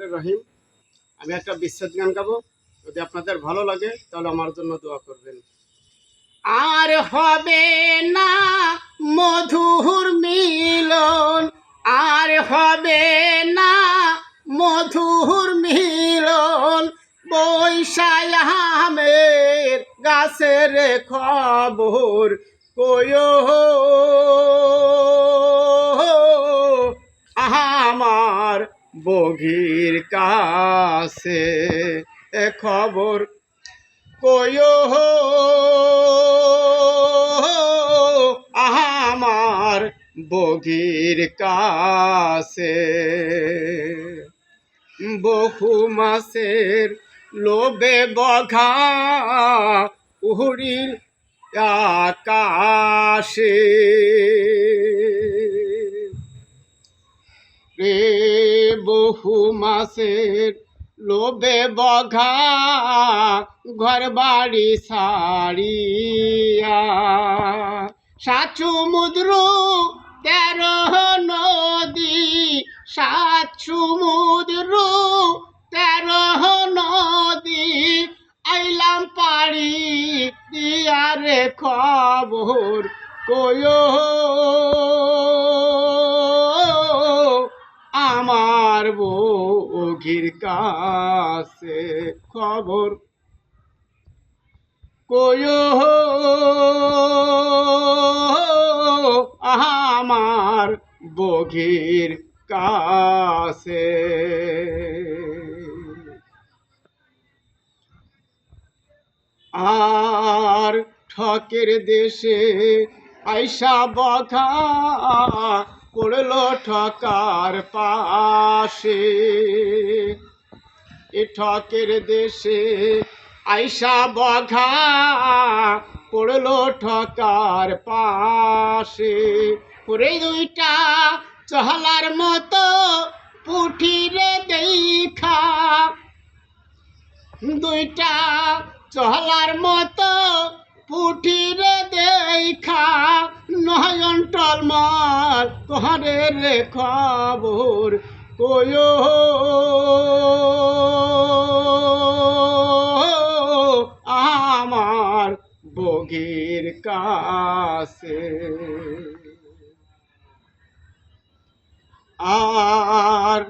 রহমানির রহিম। আমি একটা বিচ্ছেদ গান গাবো, যদি আপনাদের ভালো লাগে তাহলে আমার জন্য দোয়া করবেন। আর হবে না মধুর মিলন, আর হবে না মধুর মিলন, বৈশায়ামের গাছের খবর কয়ো আমার বগির কাছে খবর কয়ো আমার বগির কাছে। বহু মাসের লোভে বঘা উড়িল আকাশে, রে বহু মাসের লোভে বঘা ঘর বাড়ি ছাড়িয়া, সাত সমুদ্র 13 নদী, সাত সমুদ্র 13 নদী, আইলাম পাড়ি দিয়ারে খবর কয়ো আমার বগির কাছে খবর কয়ো আমার বগির কাছে। আর ঠকের দেশে আইসা বঘা পড়লো ঠকার পাশে, এ ঠকের দেশে আইসা বঘা পড়লো ঠকার পাশে, পরে দুইটা চহলার মতো পুঠিরে দেখা, দুইটা চহলার মতো পুঠিরে দেখা, নয়ন টলমল তোহারে রে খবর কয়ো আমার বগির কাছে। আর